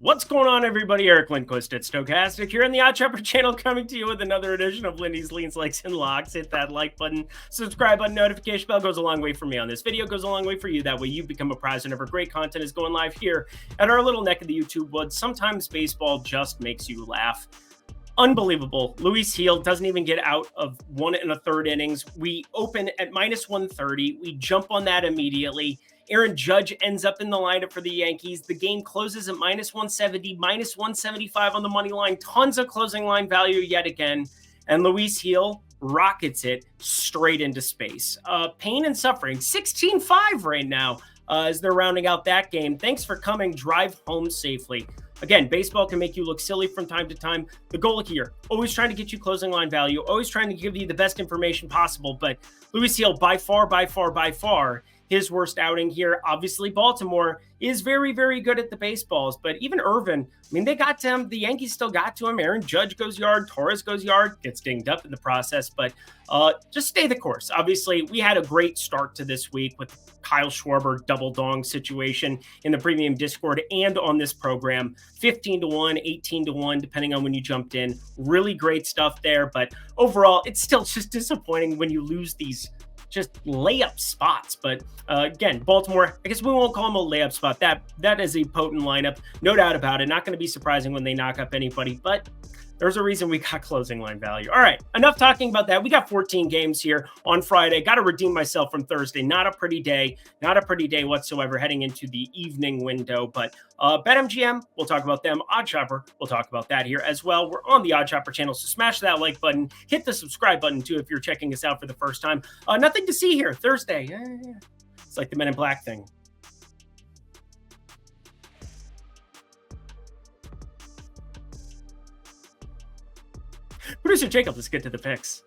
What's going on, everybody? Eric Lindquist at Stochastic here on the Odd Chopper channel, coming to you with another edition of Lindy's Leans, Likes, and Locks. Hit that like button, subscribe button, notification bell goes a long way for me on this video, goes a long way for you. That way you become a prize whenever great content is going live here at our little neck of the YouTube woods. Sometimes baseball just makes you laugh. Unbelievable. Luis Gil doesn't even get out of 1 1/3 innings. We open at minus 130. We jump on that immediately. Aaron Judge ends up in the lineup for the Yankees. The game closes at minus 170, minus 175 on the money line. Tons of closing line value yet again. And Luis Gil rockets it straight into space. Pain and suffering. 16-5 right now as they're rounding out that game. Thanks for coming. Drive home safely. Again, baseball can make you look silly from time to time. The goal here, always trying to get you closing line value, always trying to give you the best information possible. But Luis Gil, by far, his worst outing here. Obviously, Baltimore is very, very good at the baseballs. But even Irvin, I mean, they got to him. The Yankees still got to him. Aaron Judge goes yard. Torres goes yard. Gets dinged up in the process. But just stay the course. Obviously, we had a great start to this week with Kyle Schwarber double dong situation in the premium Discord and on this program. 15-1, 18-1, depending on when you jumped in. Really great stuff there. But overall, it's still just disappointing when you lose these just layup spots. But again, Baltimore, I guess we won't call them a layup spot. That is a potent lineup, no doubt about it. Not going to be surprising when they knock up anybody, but there's a reason we got closing line value. All right, enough talking about that. We got 14 games here on Friday. Got to redeem myself from Thursday. Not a pretty day whatsoever heading into the evening window. But BetMGM, we'll talk about them. Odd Chopper, we'll talk about that here as well. We're on the Odd Chopper channel, so smash that like button. Hit the subscribe button too if you're checking us out for the first time. Nothing to see here. Thursday. It's like the Men in Black thing. Producer Jacob, let's get to the picks.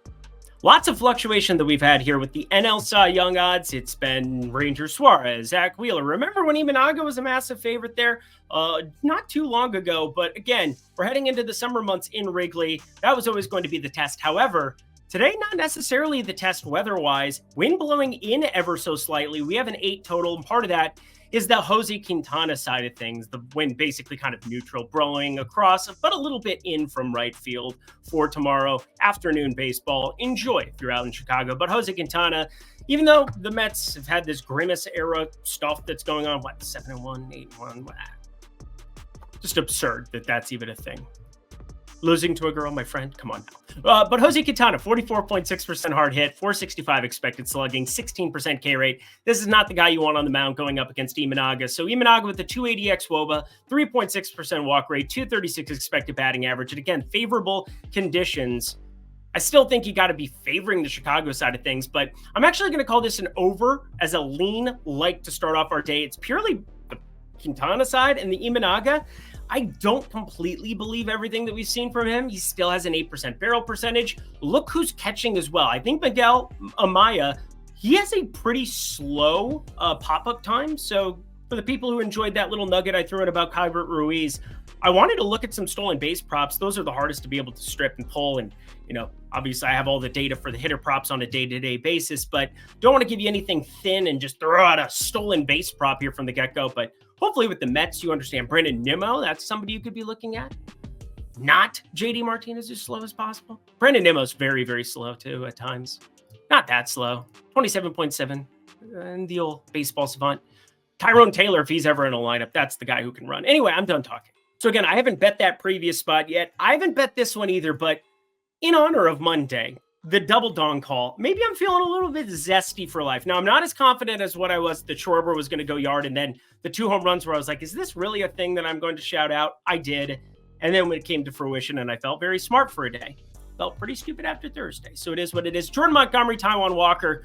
Lots of fluctuation that we've had here with the NL Cy Young odds. It's been Ranger Suarez, Zach Wheeler. Remember when Imanaga was a massive favorite there? Not too long ago, but again, we're heading into the summer months in Wrigley. That was always going to be the test. However, today, not necessarily the test weather-wise. Wind blowing in ever so slightly. We have an 8 total, and part of that is the Jose Quintana side of things. The wind basically kind of neutral, blowing across, but a little bit in from right field for tomorrow afternoon baseball. Enjoy if you're out in Chicago. But Jose Quintana, even though the Mets have had this grimace era stuff that's going on, 7-1, 8-1, just absurd that that's even a thing. Losing to a girl, my friend? Come on now. But Jose Quintana, 44.6% hard hit, 465 expected slugging, 16% K rate. This is not the guy you want on the mound going up against Imanaga. So Imanaga with the 280 xWOBA, 3.6% walk rate, 236 expected batting average. And again, favorable conditions. I still think you got to be favoring the Chicago side of things, but I'm actually going to call this an over as a lean like to start off our day. It's purely the Quintana side and the Imanaga. I don't completely believe everything that we've seen from him. He still has an 8% barrel percentage. Look who's catching as well. I think Miguel Amaya, he has a pretty slow pop-up time. So for the people who enjoyed that little nugget I threw in about Keibert Ruiz, I wanted to look at some stolen base props. Those are the hardest to be able to strip and pull. And, obviously I have all the data for the hitter props on a day-to-day basis, but don't want to give you anything thin and just throw out a stolen base prop here from the get-go. But hopefully with the Mets, you understand Brandon Nimmo. That's somebody you could be looking at. Not JD Martinez as slow as possible. Brandon Nimmo's very, very slow too at times. Not that slow. 27.7. And the old baseball savant. Tyrone Taylor, if he's ever in a lineup, that's the guy who can run. Anyway, I'm done talking. So again, I haven't bet that previous spot yet. I haven't bet this one either, but in honor of Monday, the double dong call, maybe I'm feeling a little bit zesty for life. Now, I'm not as confident as what I was that Schwarber was going to go yard, and then the 2 home runs where I was like, is this really a thing that I'm going to shout out? I did. And then when it came to fruition, and I felt very smart for a day. Felt pretty stupid after Thursday. So it is what it is. Jordan Montgomery, Taijuan Walker.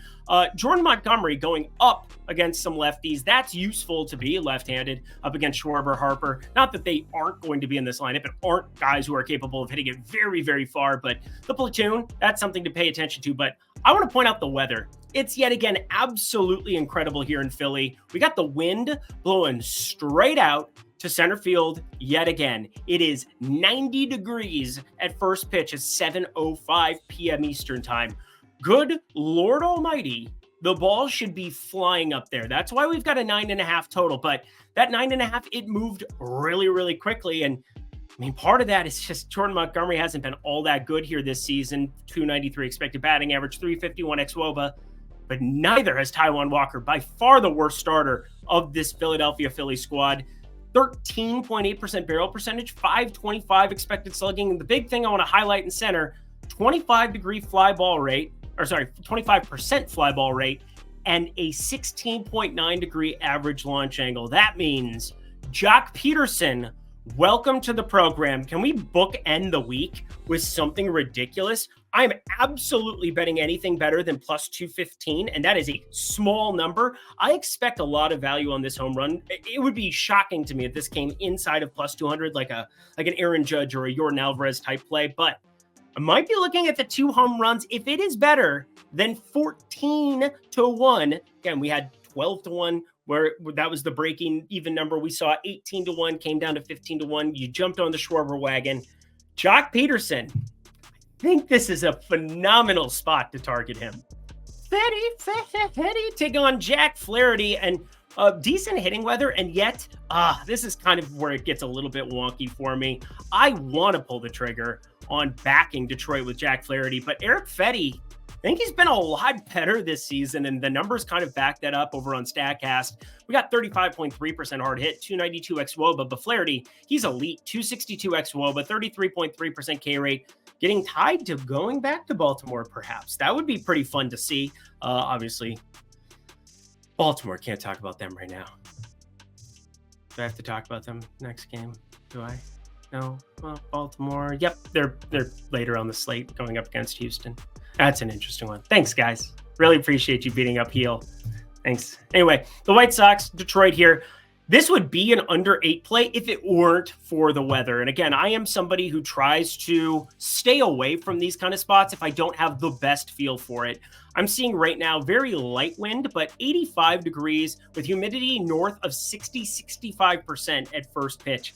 Jordan Montgomery going up against some lefties. That's useful to be left-handed up against Schwarber, Harper. Not that they aren't going to be in this lineup and aren't guys who are capable of hitting it very, very far, but the platoon, that's something to pay attention to. But I want to point out the weather. It's yet again absolutely incredible here in Philly. We got the wind blowing straight out to center field yet again. It is 90 degrees at first pitch at 7:05 p.m. Eastern time. Good Lord Almighty, The ball should be flying up there. That's why we've got a 9.5 total. But that 9.5, it moved really, really quickly. And I mean, part of that is just Jordan Montgomery hasn't been all that good here this season. 293 expected batting average, 351 xWOBA. But neither has Taijuan Walker, by far the worst starter of this Philadelphia Phillies squad. 13.8% barrel percentage, 525 expected slugging. And the big thing I want to highlight in center, 25% fly ball rate, and a 16.9 average launch angle. That means Jock Peterson, welcome to the program. Can we bookend the week with something ridiculous? I'm absolutely betting anything better than plus 215, and that is a small number. I expect a lot of value on this home run. It would be shocking to me if this came inside of plus 200, like an Aaron Judge or a Yordan Alvarez type play, but I might be looking at the 2 home runs. If it is better than 14-1, again, we had 12-1, where that was the breaking even number. We saw 18-1, came down to 15-1. You jumped on the Schwarber wagon. Jock Peterson, I think this is a phenomenal spot to target him. Fetty, take on Jack Flaherty, and decent hitting weather, and yet this is kind of where it gets a little bit wonky for me. I want to pull the trigger on backing Detroit with Jack Flaherty, but Eric Fetty, I think he's been a lot better this season, and the numbers kind of back that up over on StatCast. We got 35.3% hard hit, 292 xWOBA, but Flaherty, he's elite, 262 xWOBA, 33.3% K rate, getting tied to going back to Baltimore, perhaps. That would be pretty fun to see. Obviously, Baltimore, can't talk about them right now. Do I have to talk about them next game? Do I? No? Well, Baltimore. Yep, they're later on the slate going up against Houston. That's an interesting one. Thanks, guys. Really appreciate you beating up heel. Thanks. Anyway, the White Sox, Detroit here. This would be an under 8 play if it weren't for the weather. And again, I am somebody who tries to stay away from these kind of spots if I don't have the best feel for it. I'm seeing right now very light wind, but 85 degrees with humidity north of 65% at first pitch.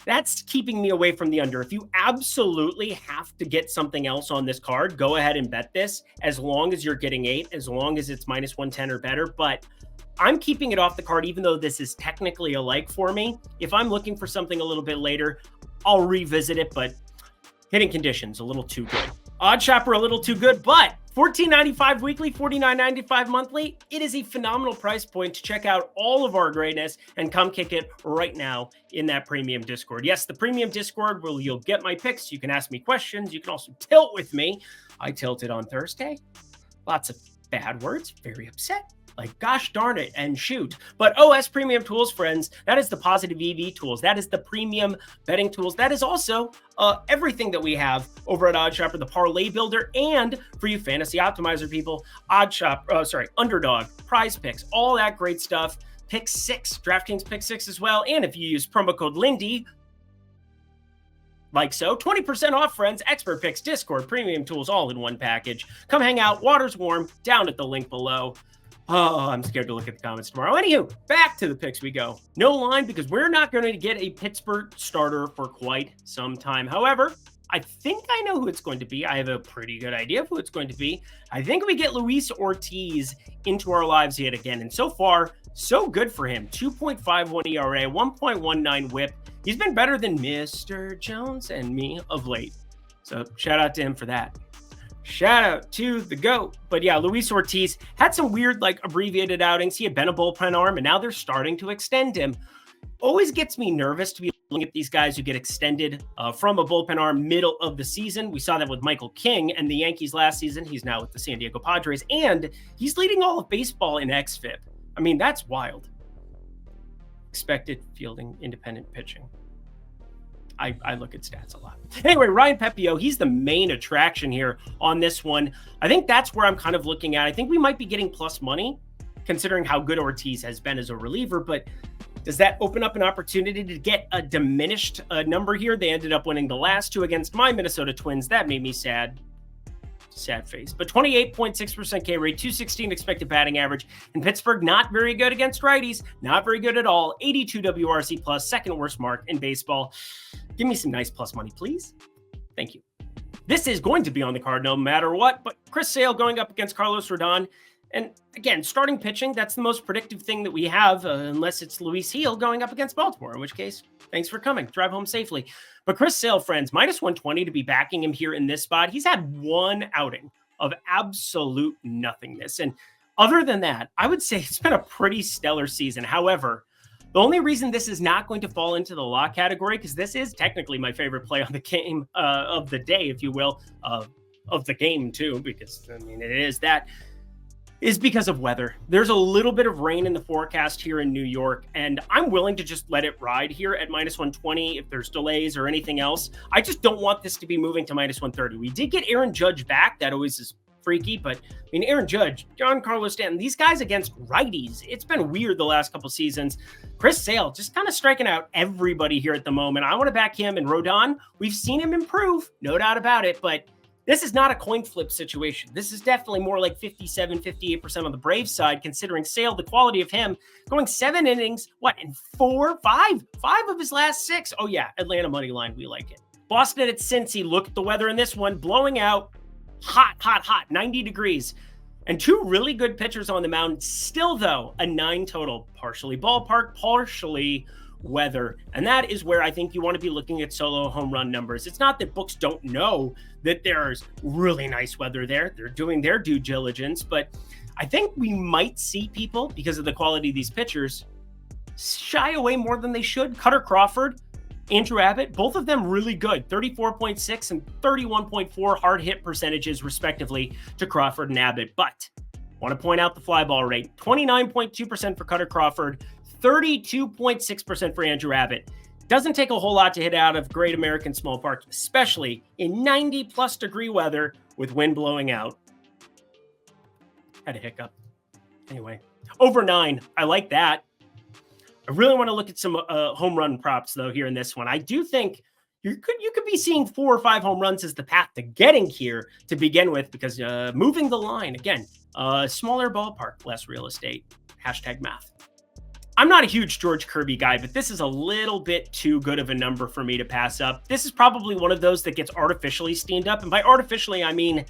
That's keeping me away from the under. If you absolutely have to get something else on this card, go ahead and bet this as long as you're getting 8, as long as it's minus 110 or better. But I'm keeping it off the card, even though this is technically a like for me. If I'm looking for something a little bit later, I'll revisit it, but hitting conditions a little too good. Odd Shopper a little too good, but $14.95 weekly, $49.95 monthly. It is a phenomenal price point to check out all of our greatness and come kick it right now in that premium Discord. Yes, the premium Discord where you'll get my picks. You can ask me questions. You can also tilt with me. I tilted on Thursday. Lots of bad words. Very upset. Like, gosh darn it, and shoot. But OS Premium Tools, friends, that is the positive EV tools. That is the premium betting tools. That is also everything that we have over at OddsShopper, the parlay builder, and for you fantasy optimizer people, Underdog, Prize Picks, all that great stuff. Pick 6, DraftKings Pick 6 as well. And if you use promo code Lindy, like so, 20% off, friends. Expert Picks, Discord, Premium Tools, all in one package. Come hang out. Water's warm. Down at the link below. Oh, I'm scared to look at the comments tomorrow. Anywho, back to the picks we go. No line because we're not going to get a Pittsburgh starter for quite some time. However, I think I know who it's going to be. I have a pretty good idea of who it's going to be. I think we get Luis Ortiz into our lives yet again. And so far, so good for him. 2.51 ERA, 1.19 whip. He's been better than Mr. Jones and me of late. So shout out to him for that. Shout out to the GOAT. But yeah, Luis Ortiz had some weird, abbreviated outings. He had been a bullpen arm, and now they're starting to extend him. Always gets me nervous to be looking at these guys who get extended from a bullpen arm middle of the season. We saw that with Michael King and the Yankees last season. He's now with the San Diego Padres, and he's leading all of baseball in xFIP. I mean, that's wild. Expected fielding, independent pitching. I look at stats a lot. Anyway, Ryan Pepio, he's the main attraction here on this one. I think that's where I'm kind of looking at. I think we might be getting plus money, considering how good Ortiz has been as a reliever, but does that open up an opportunity to get a diminished number here? They ended up winning the last 2 against my Minnesota Twins. That made me sad. Sad face. But 28.6% K rate, 216 expected batting average. And Pittsburgh, not very good against righties. Not very good at all. 82 WRC plus, second worst mark in baseball. Give me some nice plus money, please. Thank you. This is going to be on the card no matter what. But Chris Sale going up against Carlos Rodon. And again, starting pitching, that's the most predictive thing that we have, unless it's Luis Gil going up against Baltimore, in which case, thanks for coming. Drive home safely. But Chris Sale, friends, minus 120 to be backing him here in this spot. He's had one outing of absolute nothingness. And other than that, I would say it's been a pretty stellar season. However, the only reason this is not going to fall into the lock category, because this is technically my favorite play on the game of the day, if you will, of the game too, because I mean, it is that, is because of weather. There's a little bit of rain in the forecast here in New York, and I'm willing to just let it ride here at minus 120 if there's delays or anything else. I just don't want this to be moving to minus 130. We did get Aaron Judge back. That always is freaky, but I mean, Aaron Judge, Giancarlo Stanton, these guys against righties, it's been weird the last couple seasons. Chris Sale just kind of striking out everybody here at the moment. I want to back him, and Rodon, we've seen him improve, no doubt about it, but this is not a coin flip situation. This is definitely more like 57, 58% on the Braves side, considering Sale, the quality of him, going 7 innings, in 5 of his last 6. Oh yeah, Atlanta money line, we like it. Boston at Cincy, look at the weather in this one, blowing out, hot, 90 degrees. And 2 really good pitchers on the mound. Still, though, a 9 total, partially ballpark, partially weather. And that is where I think you want to be looking at solo home run numbers. It's not that books don't know that there's really nice weather there. They're doing their due diligence, but I think we might see people, because of the quality of these pitchers, shy away more than they should. Cutter Crawford, Andrew Abbott, both of them really good, 34.6 and 31.4 hard hit percentages respectively to Crawford and Abbott. But I want to point out the fly ball rate, 29.2% for Cutter Crawford, 32.6% for Andrew Abbott. Doesn't take a whole lot to hit out of Great American Small Park, especially in 90 plus degree weather with wind blowing out. Had a hiccup. Anyway, over 9. I like that. I really want to look at some home run props, though, here in this one. I do think you could be seeing 4 or 5 home runs as the path to getting here to begin with, because moving the line, again, smaller ballpark, less real estate, #math. I'm not a huge George Kirby guy, but this is a little bit too good of a number for me to pass up. This is probably one of those that gets artificially steamed up. And by artificially, I mean,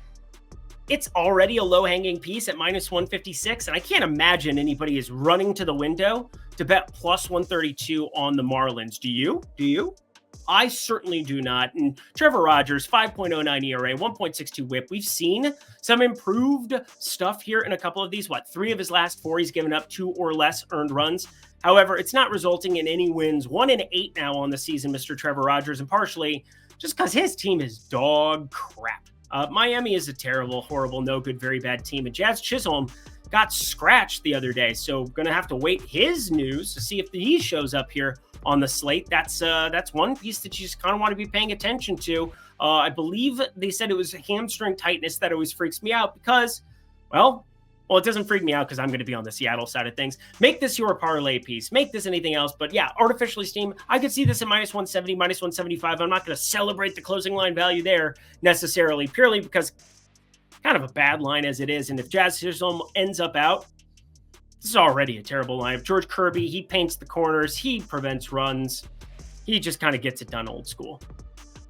it's already a low-hanging piece at minus 156, and I can't imagine anybody is running to the window to bet plus 132 on the Marlins. Do you? I certainly do not. And Trevor Rogers, 5.09 ERA, 1.62 whip. We've seen some improved stuff here in a couple of these. 3 of his last 4, he's given up 2 or less earned runs. However, it's not resulting in any wins. 1 in 8 now on the season, Mr. Trevor Rogers, and partially just because his team is dog crap. Miami is a terrible, horrible, no good, very bad team. And Jazz Chisholm got scratched the other day, so going to have to wait his news to see if he shows up here on the slate. That's one piece that you just kind of want to be paying attention to. I believe they said it was hamstring tightness that always freaks me out because, well, it doesn't freak me out because I'm going to be on the Seattle side of things. Make this your parlay piece. Make this anything else. But yeah, artificially steamed. I could see this at minus 170, minus 175. I'm not going to celebrate the closing line value there necessarily, purely because kind of a bad line as it is. And if Jazz Chisholm ends up out, this is already a terrible line. If George Kirby, he paints the corners, he prevents runs, he just kind of gets it done old school.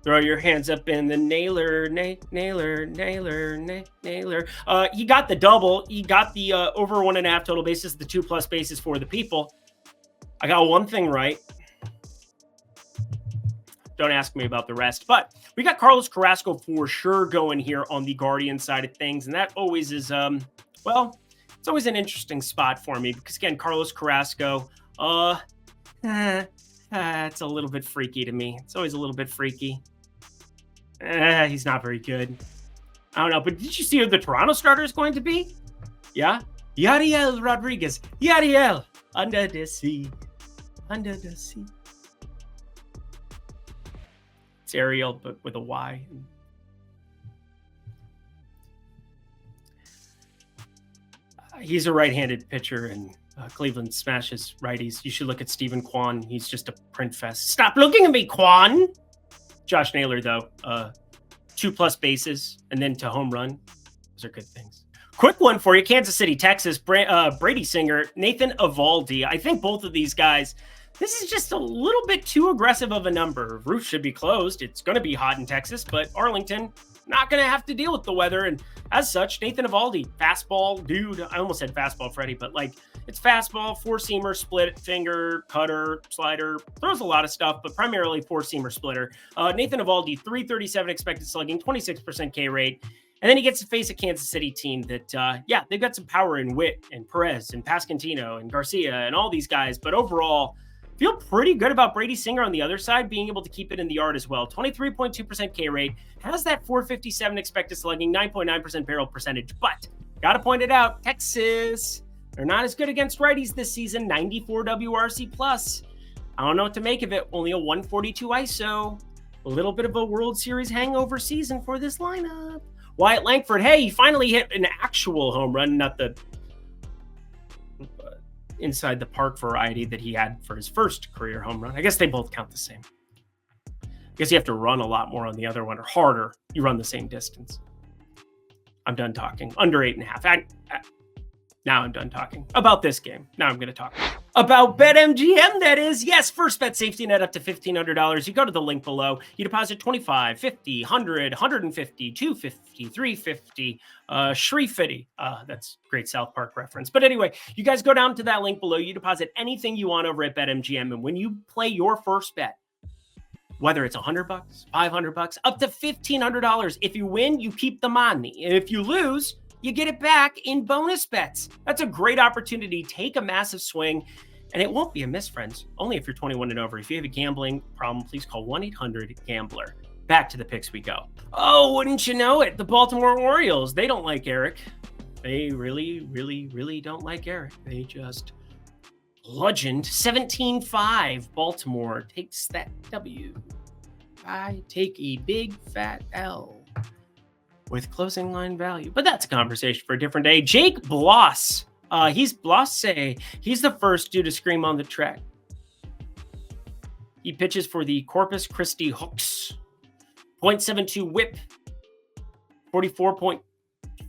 Throw your hands up in the nailer. He got the double. He got the over 1.5 total bases, the 2+ bases for the people. I got one thing right. Don't ask me about the rest. But we got Carlos Carrasco for sure going here on the Guardian side of things. And that always is, it's always an interesting spot for me because, again, Carlos Carrasco, it's a little bit freaky to me. It's always a little bit freaky. He's not very good. I don't know, but did you see who the Toronto starter is going to be? Yeah? Yariel Rodriguez. Yariel. Under the sea. Under the sea. It's Ariel, but with a Y. He's a right-handed pitcher, and Cleveland smashes righties. You should look at Stephen Kwan. He's just a print fest. Stop looking at me, Kwan! Josh Naylor, though, 2+ bases and then to home run. Those are good things. Quick one for you, Kansas City, Texas, Brady Singer, Nathan Eovaldi. I think both of these guys, this is just a little bit too aggressive of a number. Roof should be closed. It's going to be hot in Texas, but Arlington, not going to have to deal with the weather. And as such, Nathan Eovaldi, fastball dude. I almost said fastball Freddie, but like it's fastball, four-seamer, split, finger, cutter, slider. Throws a lot of stuff, but primarily four-seamer splitter. Nathan Eovaldi, 337 expected slugging, 26% K rate. And then he gets to face a Kansas City team that, they've got some power in Witt and Perez and Pasquantino and Garcia and all these guys. But overall, feel pretty good about Brady Singer on the other side, being able to keep it in the yard as well. 23.2% K rate, has that 457 expected slugging, 9.9% barrel percentage. But got to point it out, Texas, they're not as good against righties this season, 94 WRC plus. I don't know what to make of it. Only a 142 ISO. A little bit of a World Series hangover season for this lineup. Wyatt Langford, hey, he finally hit an actual home run, not the inside the park variety that he had for his first career home run. I guess they both count the same. I guess you have to run a lot more on the other one, or harder. You run the same distance. I'm done talking. Under 8.5. Now I'm done talking about this game. Now I'm going to talk about BetMGM, that is. Yes, first bet safety net up to $1,500. You go to the link below. You deposit $25, $50, $100, $150, $250, $350, $350. That's great South Park reference. But anyway, you guys go down to that link below. You deposit anything you want over at BetMGM. And when you play your first bet, whether it's $100, $500, up to $1,500, if you win, you keep the money. And if you lose, you get it back in bonus bets. That's a great opportunity. Take a massive swing, and it won't be a miss, friends. Only if you're 21 and over. If you have a gambling problem, please call 1-800-GAMBLER. Back to the picks we go. Oh, wouldn't you know it? The Baltimore Orioles, they don't like Eric. They really, really, really don't like Eric. They just bludgeoned 17-5. Baltimore takes that W. I take a big fat L with closing line value. But that's a conversation for a different day. Jake Bloss. He's the first dude to scream on the track. He pitches for the Corpus Christi Hooks. .72 whip. 44 and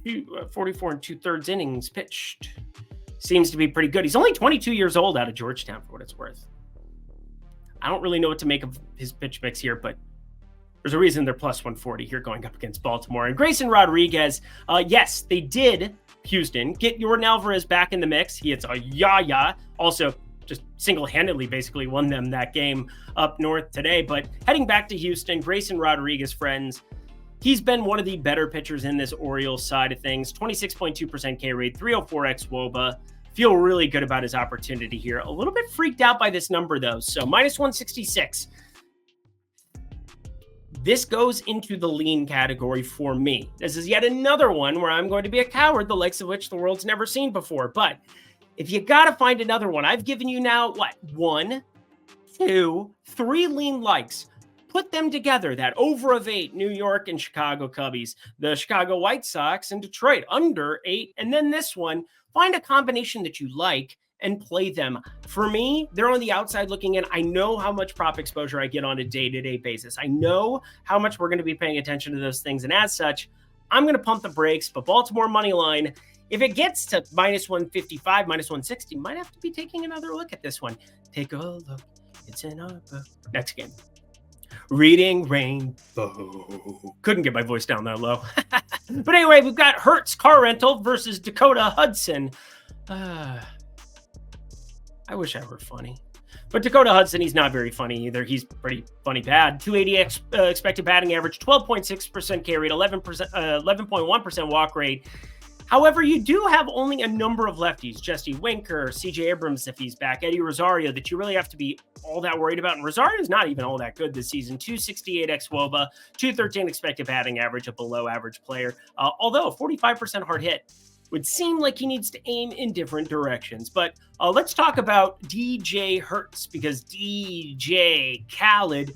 2/3 innings pitched. Seems to be pretty good. He's only 22 years old out of Georgetown, for what it's worth. I don't really know what to make of his pitch mix here, but there's a reason they're plus 140 here going up against Baltimore. And Grayson Rodriguez, yes, they did, Houston, get Yordan Alvarez back in the mix. He hits a yaya. Also, just single-handedly basically won them that game up north today. But heading back to Houston, Grayson Rodriguez, friends, he's been one of the better pitchers in this Orioles side of things. 26.2% K rate, 304 xWOBA. Feel really good about his opportunity here. A little bit freaked out by this number, though. So minus 166. This goes into the lean category for me. This is yet another one where I'm going to be a coward, the likes of which the world's never seen before. But if you got to find another one, I've given you now, 1, 2, 3 lean likes. Put them together, that over of 8, New York and Chicago Cubbies, the Chicago White Sox and Detroit under 8. And then this one, find a combination that you like and play them. For me, they're on the outside looking in. I know how much prop exposure I get on a day-to-day basis. I know how much we're going to be paying attention to those things. And as such, I'm going to pump the brakes. But Baltimore money line, if it gets to minus 155, minus 160, might have to be taking another look at this one. Take a look. It's in our book. Next game. Reading Rainbow. Couldn't get my voice down that low. But anyway, we've got Hertz Car Rental versus Dakota Hudson. I wish I were funny. But Dakota Hudson, he's not very funny either. He's pretty funny bad. 280 expected batting average, 12.6% K rate, 11.1% walk rate. However, you do have only a number of lefties. Jesse Winker, CJ Abrams, if he's back, Eddie Rosario, that you really have to be all that worried about. And Rosario's not even all that good this season. 268 xWOBA, 213 expected batting average, a below average player. Although a 45% hard hit would seem like he needs to aim in different directions. But let's talk about DJ Hertz, because DJ Khaled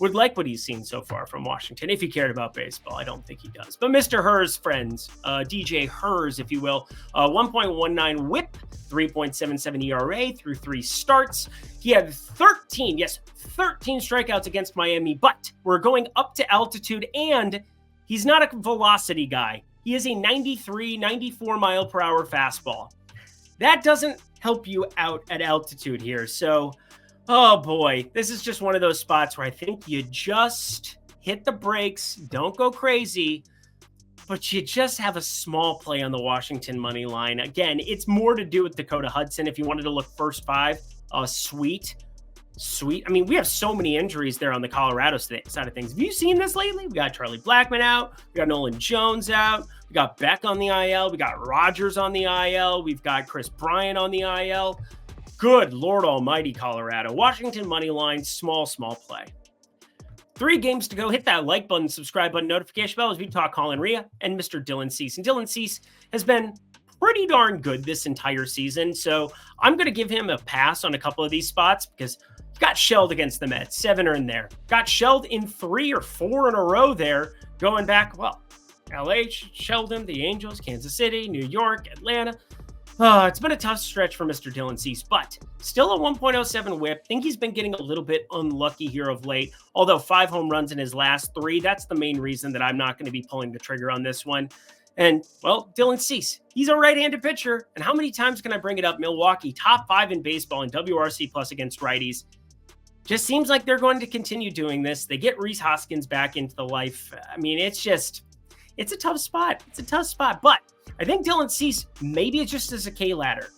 would like what he's seen so far from Washington. If he cared about baseball, I don't think he does. But Mr. Hers, friends, DJ Hers, if you will, 1.19 whip, 3.77 ERA through 3 starts. He had 13 strikeouts against Miami, but we're going up to altitude, and he's not a velocity guy. He is a 93, 94 mile per hour fastball. That doesn't help you out at altitude here. So, oh boy, this is just one of those spots where I think you just hit the brakes, don't go crazy, but you just have a small play on the Washington money line. Again, it's more to do with Dakota Hudson. If you wanted to look first five, sweet. I mean, we have so many injuries there on the Colorado side of things. Have you seen this lately? We got Charlie Blackmon out. We got Nolan Jones out. We got Beck on the IL. We got Rogers on the IL. We've got Chris Bryant on the IL. Good Lord almighty, Colorado. Washington money line, small play. 3 games to go. Hit that like button, subscribe button, notification bell as we talk Colin Ria and Mr. Dylan Cease. And Dylan Cease has been pretty darn good this entire season. So I'm going to give him a pass on a couple of these spots because he got shelled against the Mets. 7 are in there. Got shelled in 3 or 4 in a row there. Going back, well, LA shelled him, the Angels, Kansas City, New York, Atlanta. It's been a tough stretch for Mr. Dylan Cease, but still a 1.07 whip. Think he's been getting a little bit unlucky here of late, although 5 home runs in his last 3. That's the main reason that I'm not going to be pulling the trigger on this one. And, well, Dylan Cease, he's a right-handed pitcher. And how many times can I bring it up? Milwaukee, top 5 in baseball in WRC plus against righties. Just seems like they're going to continue doing this. They get Rhys Hoskins back into the life. I mean, it's a tough spot. It's a tough spot, but I think Dylan Cease, maybe it's just as a K ladder.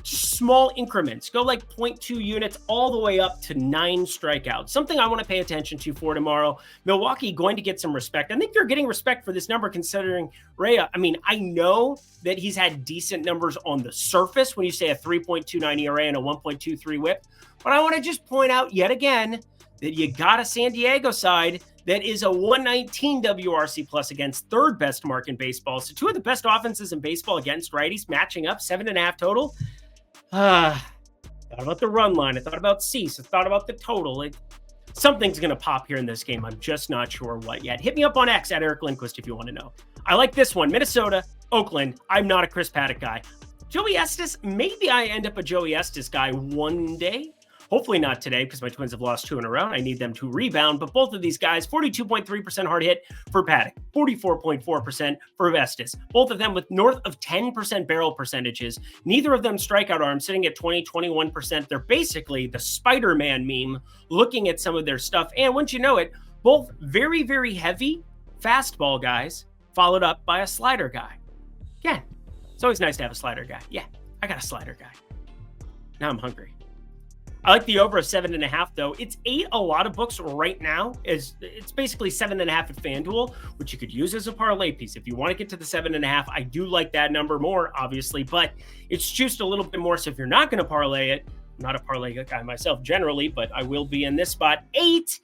Just small increments. Go like 0.2 units all the way up to 9 strikeouts. Something I want to pay attention to for tomorrow. Milwaukee going to get some respect. I think they're getting respect for this number considering Rhea. I mean, I know that he's had decent numbers on the surface when you say a 3.29 ERA and a 1.23 whip. But I want to just point out yet again that you got a San Diego side that is a 119 WRC plus against 3rd best mark in baseball. So 2 of the best offenses in baseball against righties matching up, 7.5 total. Thought about the run line. I thought about Cease. I thought about the total. Something's going to pop here in this game. I'm just not sure what yet. Hit me up on X at Eric Lindquist if you want to know. I like this one. Minnesota, Oakland. I'm not a Chris Paddock guy. Joey Estes, maybe I end up a Joey Estes guy one day. Hopefully not today because my Twins have lost 2 in a row. I need them to rebound. But both of these guys, 42.3% hard hit for Paddock, 44.4% for Estes. Both of them with north of 10% barrel percentages. Neither of them strikeout arms sitting at 21%. They're basically the Spider-Man meme looking at some of their stuff. And once you know it, both very, very heavy fastball guys followed up by a slider guy. Yeah, it's always nice to have a slider guy. Yeah, I got a slider guy. Now I'm hungry. I like the over of 7.5 though. It's 8 a lot of books right now. It's basically 7.5 at FanDuel, which you could use as a parlay piece. If you want to get to the 7.5, I do like that number more, obviously, but it's juiced a little bit more. So if you're not going to parlay it, I'm not a parlay guy myself generally, but I will be in this spot. 8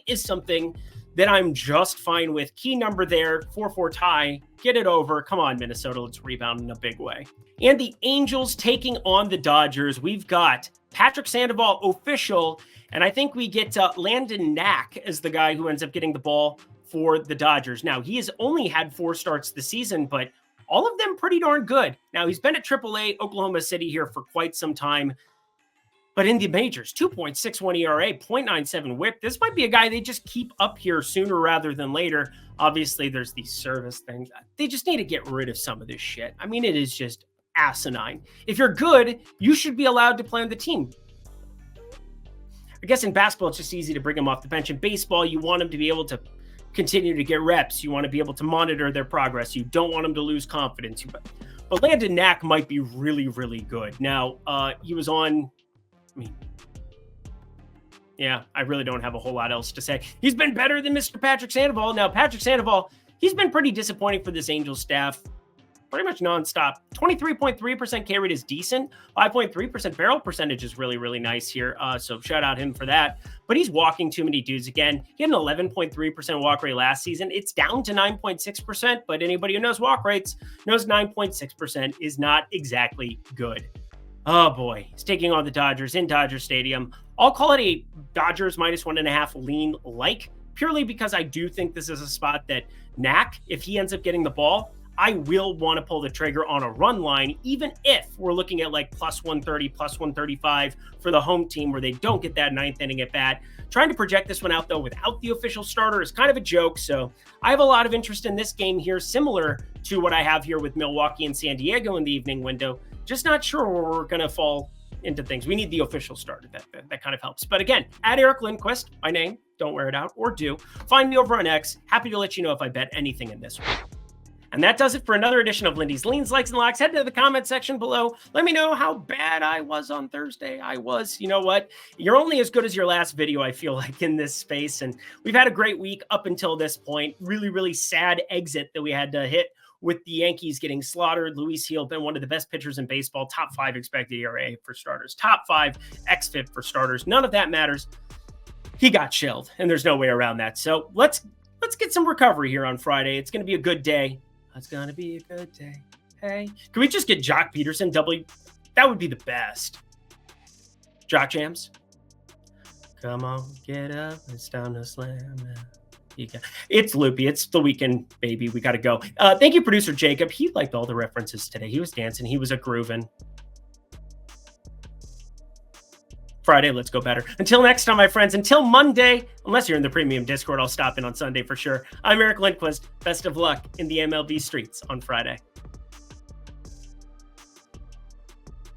is something that I'm just fine with. Key number there, 4-4 tie. Get it over. Come on, Minnesota. Let's rebound in a big way. And the Angels taking on the Dodgers. We've got Patrick Sandoval official, and I think we get Landon Knack as the guy who ends up getting the ball for the Dodgers. Now, he has only had 4 starts this season, but all of them pretty darn good. Now, he's been at AAA Oklahoma City here for quite some time, but in the majors, 2.61 ERA, 0.97 whip. This might be a guy they just keep up here sooner rather than later. Obviously, there's these service things. They just need to get rid of some of this shit. I mean, it is just asinine. If you're good, you should be allowed to play on the team. I guess in basketball, it's just easy to bring them off the bench. In baseball, you want them to be able to continue to get reps. You want to be able to monitor their progress. You don't want them to lose confidence. But Landon Knack might be really, really good. Now, he was on... yeah, I really don't have a whole lot else to say. He's been better than Mr. Patrick Sandoval. Now, Patrick Sandoval, he's been pretty disappointing for this Angels staff. Pretty much nonstop. 23.3% K rate is decent. 5.3% barrel percentage is really, really nice here. So shout out him for that. But he's walking too many dudes again. He had an 11.3% walk rate last season. It's down to 9.6%, but anybody who knows walk rates knows 9.6% is not exactly good. Oh boy, he's taking on the Dodgers in Dodger Stadium. I'll call it a Dodgers minus 1.5 lean like, purely because I do think this is a spot that Knack, if he ends up getting the ball, I will want to pull the trigger on a run line, even if we're looking at like plus 130, plus 135 for the home team where they don't get that 9th inning at bat. Trying to project this one out, though, without the official starter is kind of a joke. So I have a lot of interest in this game here, similar to what I have here with Milwaukee and San Diego in the evening window. Just not sure where we're going to fall into things. We need the official starter. That kind of helps. But again, at Eric Lindquist, my name, don't wear it out, or do, find me over on X. Happy to let you know if I bet anything in this one. And that does it for another edition of Lindy's Leans, Likes, and Locks. Head to the comment section below. Let me know how bad I was on Thursday. You know what? You're only as good as your last video, I feel like, in this space. And we've had a great week up until this point. Really, really sad exit that we had to hit with the Yankees getting slaughtered. Luis Gil, been one of the best pitchers in baseball. Top 5 expected ERA for starters. Top 5 xFIP for starters. None of that matters. He got shelled, and there's no way around that. So let's get some recovery here on Friday. It's going to be a good day. It's going to be a good day. Hey, can we just get Jock Peterson W? That would be the best. Jock Jams. Come on, get up. It's time to slam. It's loopy. It's the weekend, baby. We got to go. Thank you, producer Jacob. He liked all the references today. He was dancing. He was a grooving. Friday, let's go better. Until next time, my friends. Until Monday, unless you're in the premium Discord, I'll stop in on Sunday for sure. I'm Eric Lindquist. Best of luck in the MLB streets on Friday.